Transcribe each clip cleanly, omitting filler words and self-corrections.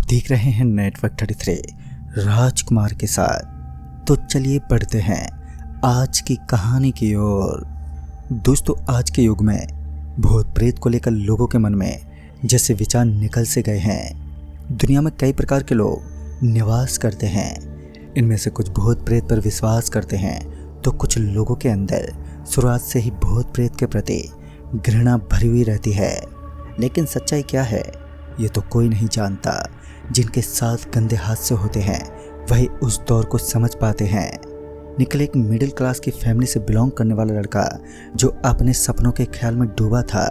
देख रहे हैं नेटवर्क 33 राजकुमार के साथ। तो चलिए बढ़ते हैं आज की कहानी की ओर। दोस्तों, आज के युग में भूत प्रेत को लेकर लोगों के मन में जैसे विचार निकल से गए हैं। दुनिया में कई प्रकार के लोग निवास करते हैं। इनमें से कुछ भूत प्रेत पर विश्वास करते हैं तो कुछ लोगों के अंदर शुरुआत से ही भूत प्रेत के प्रति घृणा भरी हुई रहती है। लेकिन सच्चाई क्या है ये तो कोई नहीं जानता। जिनके साथ गंदे हादसे होते हैं वही उस दौर को समझ पाते हैं। निखिल एक मिडिल क्लास की फैमिली से बिलोंग करने वाला लड़का जो अपने सपनों के ख्याल में डूबा था।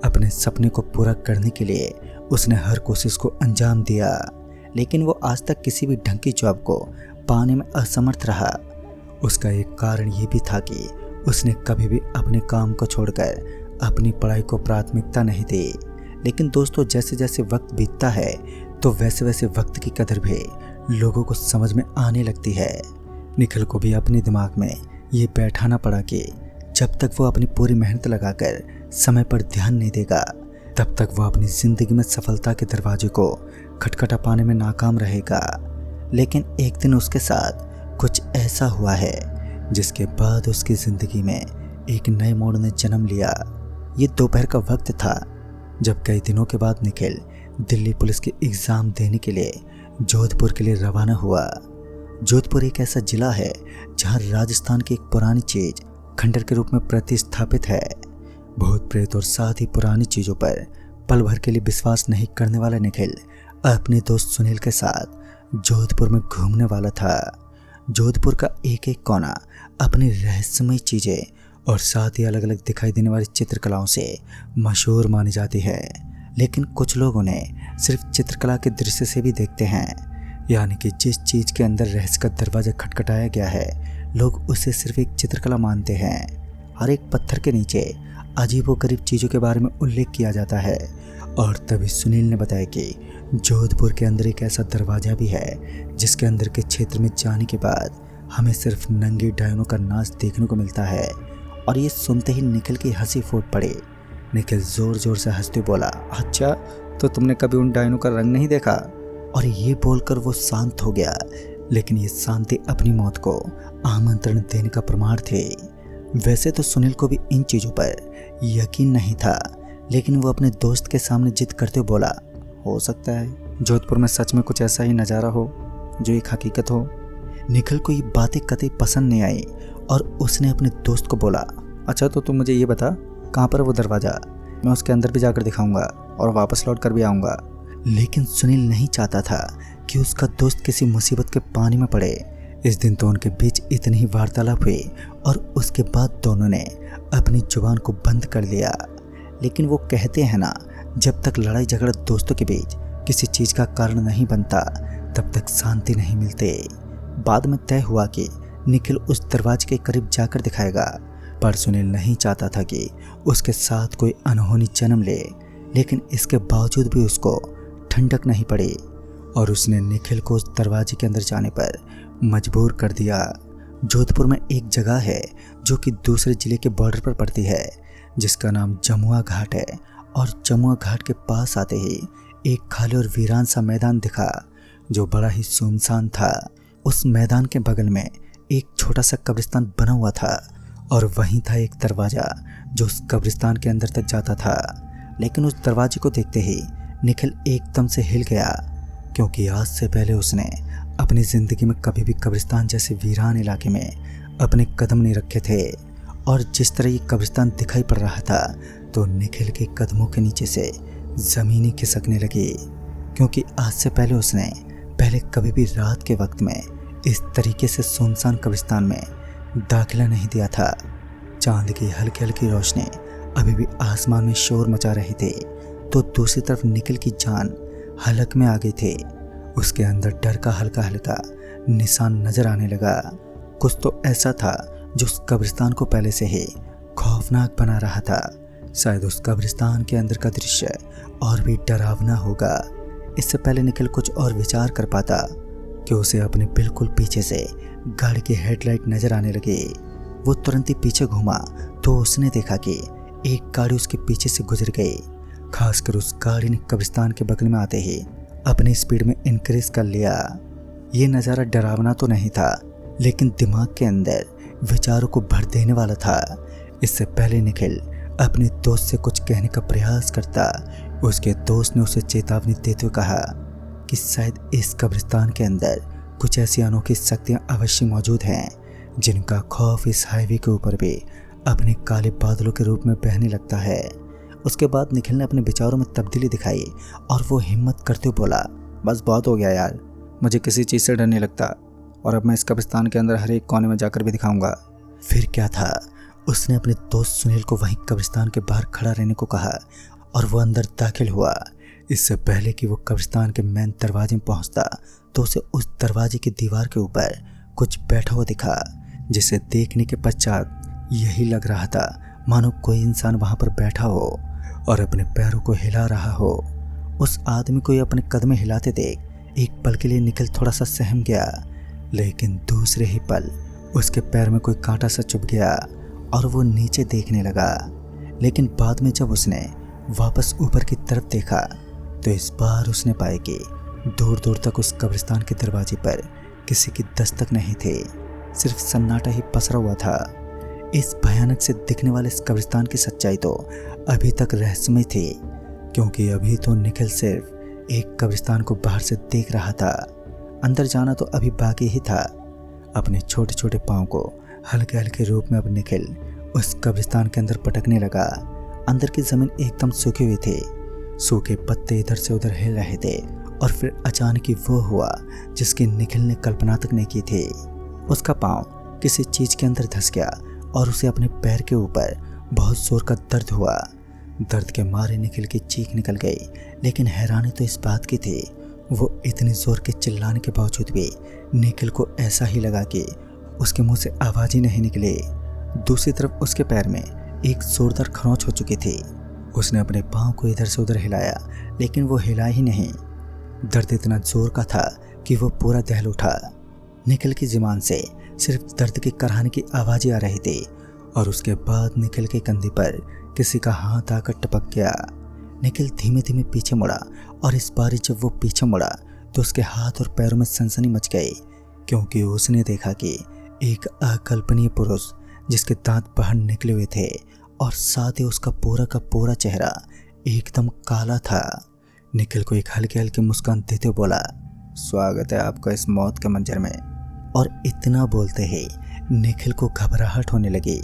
अपने सपने को पूरा करने के लिए उसने हर कोशिश को अंजाम दिया, लेकिन वो आज तक किसी भी ढंग की जॉब को पाने में असमर्थ रहा। उसका एक कारण ये भी था कि उसने कभी भी अपने काम को छोड़कर अपनी पढ़ाई को प्राथमिकता नहीं दी। लेकिन दोस्तों, जैसे जैसे वक्त बीतता है तो वैसे वैसे वक्त की कदर भी लोगों को समझ में आने लगती है। निखिल को भी अपने दिमाग में ये बैठाना पड़ा कि जब तक वो अपनी पूरी मेहनत लगाकर समय पर ध्यान नहीं देगा तब तक वो अपनी ज़िंदगी में सफलता के दरवाजे को खटखटा पाने में नाकाम रहेगा। लेकिन एक दिन उसके साथ कुछ ऐसा हुआ है जिसके बाद उसकी ज़िंदगी में एक नए मोड़ ने जन्म लिया। ये दोपहर का वक्त था जब कई दिनों के बाद निखिल दिल्ली पुलिस के एग्ज़ाम देने के लिए जोधपुर के लिए रवाना हुआ। जोधपुर एक ऐसा जिला है जहां राजस्थान की एक पुरानी चीज़ खंडर के रूप में प्रतिस्थापित है। भूत प्रेत और साथ ही पुरानी चीज़ों पर पल भर के लिए विश्वास नहीं करने वाला निखिल अपने दोस्त सुनील के साथ जोधपुर में घूमने वाला था। जोधपुर का एक एक कोना अपनी रहस्यमय चीज़ें और साथ ही अलग अलग दिखाई देने वाली चित्रकलाओं से मशहूर मानी जाती है। लेकिन कुछ लोग उन्हें सिर्फ चित्रकला के दृश्य से भी देखते हैं, यानी कि जिस चीज़ के अंदर रहस्य का दरवाजा खटखटाया गया है लोग उसे सिर्फ एक चित्रकला मानते हैं। हर एक पत्थर के नीचे अजीबोगरीब चीज़ों के बारे में उल्लेख किया जाता है। और तभी सुनील ने बताया कि जोधपुर के अंदर एक ऐसा दरवाज़ा भी है जिसके अंदर के क्षेत्र में जाने के बाद हमें सिर्फ नंगी डायनों का नाच देखने को मिलता है। और ये सुनते ही निखिल की हंसी फूट पड़ी। निखिल ज़ोर ज़ोर से हंसते बोला, अच्छा तो तुमने कभी उन डायनों का रंग नहीं देखा? और ये बोलकर वो शांत हो गया। लेकिन ये शांति अपनी मौत को आमंत्रण देने का प्रमाण थे। वैसे तो सुनील को भी इन चीज़ों पर यकीन नहीं था, लेकिन वो अपने दोस्त के सामने जिद करते बोला, हो सकता है जोधपुर में सच में कुछ ऐसा ही नज़ारा हो जो एक हकीकत हो। निखिल को ये बातें कतई पसंद नहीं आई और उसने अपने दोस्त को बोला, अच्छा तो तुम मुझे ये बता कहाँ पर वो दरवाज़ा, मैं उसके अंदर भी जाकर दिखाऊंगा और वापस लौट कर भी आऊँगा। लेकिन सुनील नहीं चाहता था कि उसका दोस्त किसी मुसीबत के पानी में पड़े। इस दिन तो उनके बीच इतनी ही वार्तालाप हुई और उसके बाद दोनों ने अपनी जुबान को बंद कर लिया। लेकिन वो कहते हैं ना, जब तक लड़ाई झगड़ा दोस्तों के बीच किसी चीज़ का कारण नहीं बनता तब तक शांति नहीं मिलती। बाद में तय हुआ कि निखिल उस दरवाजे के करीब जाकर दिखाएगा, पर सुनील नहीं चाहता था कि उसके साथ कोई अनहोनी जन्म ले। लेकिन इसके बावजूद भी उसको ठंडक नहीं पड़ी और उसने निखिल को उस दरवाजे के अंदर जाने पर मजबूर कर दिया। जोधपुर में एक जगह है जो कि दूसरे ज़िले के बॉर्डर पर पड़ती है जिसका नाम जमुआ घाट है। और जमुआ घाट के पास आते ही एक खाली और वीरान सा मैदान दिखा जो बड़ा ही सुनसान था। उस मैदान के बगल में एक छोटा सा कब्रिस्तान बना हुआ था और वहीं था एक दरवाज़ा जो उस कब्रिस्तान के अंदर तक जाता था। लेकिन उस दरवाजे को देखते ही निखिल एकदम से हिल गया, क्योंकि आज से पहले उसने अपनी ज़िंदगी में कभी भी कब्रिस्तान जैसे वीरान इलाके में अपने कदम नहीं रखे थे। और जिस तरह ये कब्रिस्तान दिखाई पड़ रहा था तो निखिल के कदमों के नीचे से ज़मीन ही खिसकने लगी, क्योंकि आज से पहले कभी भी रात के वक्त में इस तरीके से सुनसान कब्रिस्तान में दाखिला नहीं दिया था। चांद की हल्की हल्की रोशनी अभी भी आसमान में शोर मचा रही थी, तो दूसरी तरफ निखिल की जान हलक में आ गई थी। उसके अंदर डर का हल्का हल्का निशान नजर आने लगा। कुछ तो ऐसा था जो उस कब्रिस्तान को पहले से ही खौफनाक बना रहा था। शायद उस कब्रिस्तान के अंदर का दृश्य और भी डरावना होगा। इससे पहले निखिल कुछ और विचार कर पाता कि उसे अपने बिल्कुल पीछे से गाड़ी की हेडलाइट नजर आने लगी। वो तुरंत ही पीछे घूमा तो उसने देखा कि एक गाड़ी उसके पीछे से गुजर गई। खासकर उस गाड़ी ने कब्रिस्तान के बगल में आते ही अपनी स्पीड में इंक्रीज कर लिया। ये नज़ारा डरावना तो नहीं था, लेकिन दिमाग के अंदर विचारों को भर देने वाला था। इससे पहले निखिल अपने दोस्त से कुछ कहने का प्रयास करता, उसके दोस्त ने उसे चेतावनी देते हुए कहा कि शायद इस कब्रिस्तान के अंदर कुछ ऐसी अनोखी शक्तियां अवश्य मौजूद हैं जिनका खौफ इस हाईवे के ऊपर भी अपने काले बादलों के रूप में बहने लगता है। उसके बाद निखिल ने अपने विचारों में तब्दीली दिखाई और वो हिम्मत करते हुए बोला, बस बहुत हो गया यार, मुझे किसी चीज़ से डर नहीं लगता और अब मैं इस कब्रिस्तान के अंदर हर एक कोने में जाकर भी दिखाऊंगा। फिर क्या था, उसने अपने दोस्त सुनील को वहीं कब्रिस्तान के बाहर खड़ा रहने को कहा और वो अंदर दाखिल हुआ। इससे पहले कि वो कब्रिस्तान के मेन दरवाजे में पहुंचता तो उसे उस दरवाजे की दीवार के ऊपर कुछ बैठा हुआ दिखा, जिसे देखने के पश्चात यही लग रहा था मानो कोई इंसान वहां पर बैठा हो और अपने पैरों को हिला रहा हो। उस आदमी को अपने कदमें हिलाते देख एक पल के लिए निखिल थोड़ा सा सहम गया, लेकिन दूसरे ही पल उसके पैर में कोई कांटा सा चुभ गया और वो नीचे देखने लगा। लेकिन बाद में जब उसने वापस ऊपर की तरफ देखा तो इस बार उसने पाया कि दूर दूर तक उस कब्रिस्तान के दरवाजे पर किसी की दस्तक नहीं थी, सिर्फ सन्नाटा ही पसरा हुआ था। इस भयानक से दिखने वाले इस कब्रिस्तान की सच्चाई तो अभी तक रहस्यमय थी, क्योंकि अभी तो निखिल सिर्फ एक कब्रिस्तान को बाहर से देख रहा था, अंदर जाना तो अभी बाकी ही था। अपने छोटे छोटे पाँव को हल्के हल्के रूप में अब निखिल उस कब्रिस्तान के अंदर पटकने लगा। अंदर की जमीन एकदम सूखी हुई थी, सूखे पत्ते इधर से उधर हिल रहे थे और फिर अचानक ही वो हुआ जिसकी निखिल ने कल्पना तक नहीं की थी। उसका पाँव किसी चीज के अंदर धंस गया और उसे अपने पैर के ऊपर बहुत जोर का दर्द हुआ। दर्द के मारे निखिल की चीख निकल गई, लेकिन हैरानी तो इस बात की थी वो इतनी जोर के चिल्लाने के बावजूद भी निखिल को ऐसा ही लगा कि उसके मुंह से आवाज ही नहीं निकली। दूसरी तरफ उसके पैर में एक जोरदार खरोंच हो चुकी थी। उसने अपने पाँव को इधर से उधर हिलाया, लेकिन वो हिला ही नहीं। दर्द इतना जोर का था कि वो पूरा दहल उठा। निखिल की जुबान से सिर्फ दर्द की कराहने की आवाज़ें आ रही थी और उसके बाद निखिल के कंधे पर किसी का हाथ आकर टपक गया। निखिल धीमे धीमे पीछे मुड़ा और इस बार जब वो पीछे मुड़ा तो उसके हाथ और पैरों में सनसनी मच गई, क्योंकि उसने देखा कि एक अकल्पनीय पुरुष जिसके दांत बाहर निकले हुए थे और साथ ही उसका पूरा का पूरा चेहरा एकदम काला था। निखिल को एक हल्के हल्के मुस्कान देते हुए बोला, स्वागत है आपका इस मौत के मंजर में। और इतना बोलते ही निखिल को घबराहट होने लगी,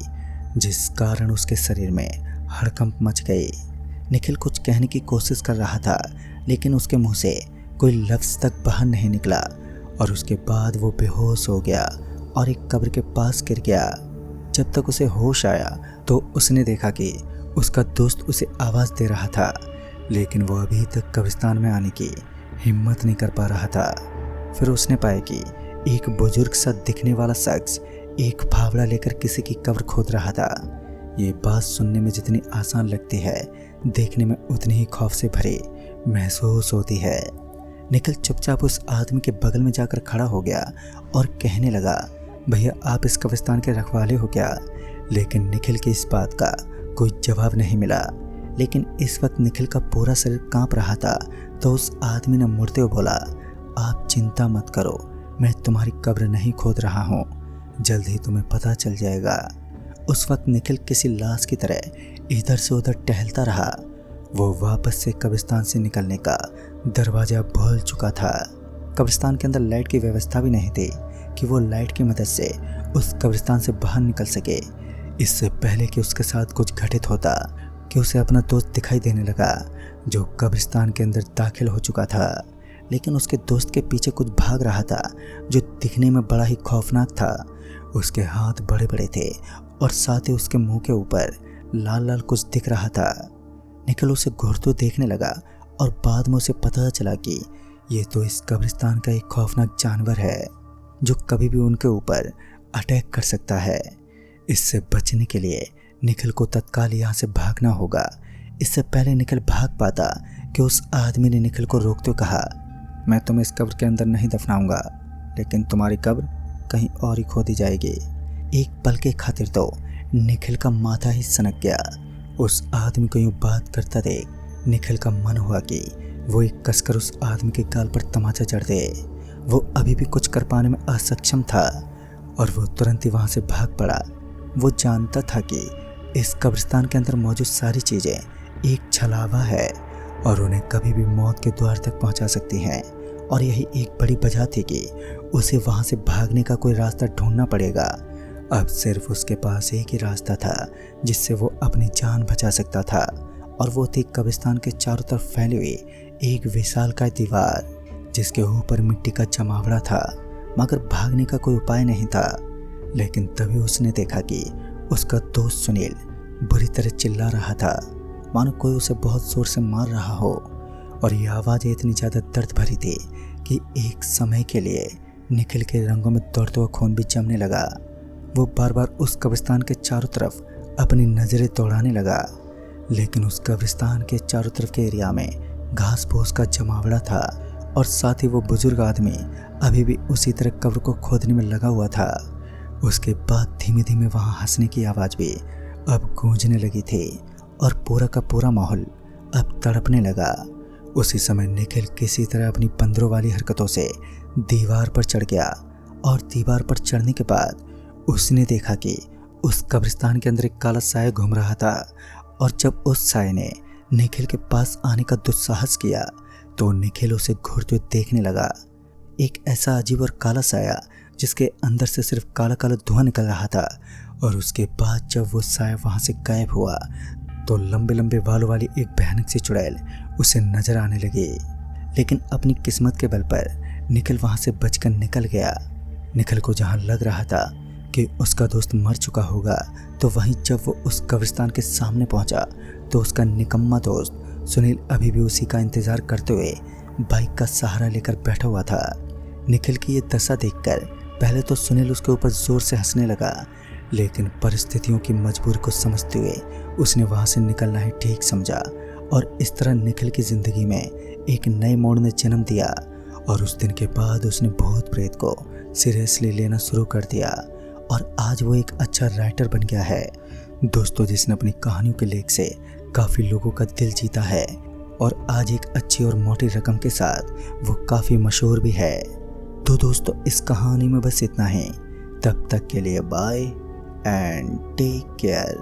जिस कारण उसके शरीर में हड़कंप मच गई। निखिल कुछ कहने की कोशिश कर रहा था, लेकिन उसके मुंह से कोई लफ्ज़ तक बाहर नहीं निकला और उसके बाद वो बेहोश हो गया और एक कब्र के पास गिर गया। जब तक उसे होश आया तो उसने देखा कि उसका दोस्त उसे आवाज़ दे रहा था, लेकिन वो अभी तक कब्रिस्तान में आने की हिम्मत नहीं कर पा रहा था। फिर उसने पाया कि एक बुजुर्ग सा दिखने वाला शख्स एक फावड़ा लेकर किसी की कब्र खोद रहा था। ये बात सुनने में जितनी आसान लगती है, देखने में उतनी ही खौफ से भरी महसूस होती है। निखिल चुपचाप उस आदमी के बगल में जाकर खड़ा हो गया और कहने लगा, भैया आप इस कब्रिस्तान के रखवाले हो क्या? लेकिन निखिल की इस बात का कोई जवाब नहीं मिला। लेकिन इस वक्त निखिल का पूरा शरीर कांप रहा था, तो उस आदमी ने मुड़ते हुए बोला, आप चिंता मत करो, मैं तुम्हारी कब्र नहीं खोद रहा हूँ, जल्द ही तुम्हें पता चल जाएगा। उस वक्त निखिल किसी लाश की तरह इधर से उधर टहलता रहा। वो वापस से कब्रिस्तान से निकलने का दरवाज़ा भूल चुका था। कब्रिस्तान के अंदर लाइट की व्यवस्था भी नहीं थी कि वो लाइट की मदद से उस कब्रिस्तान से बाहर निकल सके। इससे पहले कि उसके साथ कुछ घटित होता कि उसे अपना दोस्त दिखाई देने लगा, जो कब्रिस्तान के अंदर दाखिल हो चुका था। लेकिन उसके दोस्त के पीछे कुछ भाग रहा था, जो दिखने में बड़ा ही खौफनाक था। उसके हाथ बड़े बड़े थे और साथ ही उसके मुंह के ऊपर लाल लाल कुछ दिख रहा था। निखिल उसे घूरते देखने लगा और बाद में उसे पता चला कि ये तो इस कब्रिस्तान का एक खौफनाक जानवर है, जो कभी भी उनके ऊपर अटैक कर सकता है। इससे बचने के लिए निखिल को तत्काल यहाँ से भागना होगा। इससे पहले निखिल भाग पाता कि उस आदमी ने निखिल को रोकते हुए कहा, मैं तुम्हें इस कब्र के अंदर नहीं दफनाऊंगा, लेकिन तुम्हारी कब्र कहीं और ही खोदी जाएगी। एक पल के खातिर तो निखिल का माथा ही सनक गया। उस आदमी को यूँ बात करता देख निखिल का मन हुआ कि वो एक कसकर उस आदमी के गाल पर तमाचा जड़ दे। वो अभी भी कुछ कर पाने में असक्षम था और वो तुरंत ही वहां से भाग पड़ा। वो जानता था कि इस कब्रिस्तान के अंदर मौजूद सारी चीजें एक छलावा है और उन्हें कभी भी मौत के द्वार तक पहुंचा सकती हैं, और यही एक बड़ी वजह थी कि उसे वहां से भागने का कोई रास्ता ढूंढना पड़ेगा। अब सिर्फ उसके पास एक ही रास्ता था जिससे वो अपनी जान बचा सकता था, और वो थी कब्रिस्तान के चारों तरफ फैली हुई एक विशालकाय दीवार जिसके ऊपर मिट्टी का जमावड़ा था। मगर भागने का कोई उपाय नहीं था। लेकिन तभी उसने देखा कि उसका दोस्त सुनील बुरी तरह चिल्ला रहा था, मानो कोई उसे बहुत जोर से मार रहा हो, और यह आवाज़ें इतनी ज़्यादा दर्द भरी थी कि एक समय के लिए निखिल के रंगों में दौड़ता हुआ खून भी जमने लगा। वो बार बार उस कब्रिस्तान के चारों तरफ अपनी नज़रें दौड़ाने लगा, लेकिन उस कब्रिस्तान के चारों तरफ के एरिया में घास फूस का जमावड़ा था, और साथ ही वो बुजुर्ग आदमी अभी भी उसी तरह कब्र को खोदने में लगा हुआ था। उसके बाद धीमे धीमे वहाँ हंसने की आवाज़ भी अब गूंजने लगी थी, और पूरा का पूरा माहौल अब तड़पने लगा। उसी समय निखिल किसी तरह अपनी बंदरों वाली हरकतों से दीवार पर चढ़ गया, और दीवार पर चढ़ने के बाद उसने देखा कि उस कब्रिस्तान के अंदर एक काला साया घूम रहा था। और जब उस साये ने निखिल के पास आने का दुस्साहस किया तो निखिल उसे घूरते हुए देखने लगा। एक ऐसा अजीब और काला साया जिसके अंदर से सिर्फ काला काला धुआं निकल रहा था। और उसके बाद जब वो साया वहाँ से गायब हुआ तो लंबे लंबे बालों वाली एक भयानक सी चुड़ैल उसे नजर आने लगी। लेकिन अपनी किस्मत के बल पर निखिल वहाँ से बचकर निकल गया। निखिल को जहाँ लग रहा था कि उसका दोस्त मर चुका होगा, तो वहीं जब वो उस कब्रिस्तान के सामने पहुंचा तो उसका निकम्मा दोस्त सुनील अभी भी उसी का इंतजार करते हुए बाइक का सहारा लेकर बैठा हुआ था। निखिल की ये दशा देखकर पहले तो सुनील उसके ऊपर जोर से हंसने लगा, लेकिन परिस्थितियों की मजबूरी को समझते हुए उसने वहां से निकलना ही ठीक समझा। और इस तरह निखिल की जिंदगी में एक नए मोड़ ने जन्म दिया, और उस दिन के बाद उसने भूत प्रेत को सीरियसली लेना शुरू कर दिया, और आज वो एक अच्छा राइटर बन गया है दोस्तों, जिसने अपनी कहानियों के लेख से काफ़ी लोगों का दिल जीता है, और आज एक अच्छी और मोटी रकम के साथ वो काफ़ी मशहूर भी है। तो दोस्तों, इस कहानी में बस इतना ही। तब तक के लिए बाय एंड टेक केयर।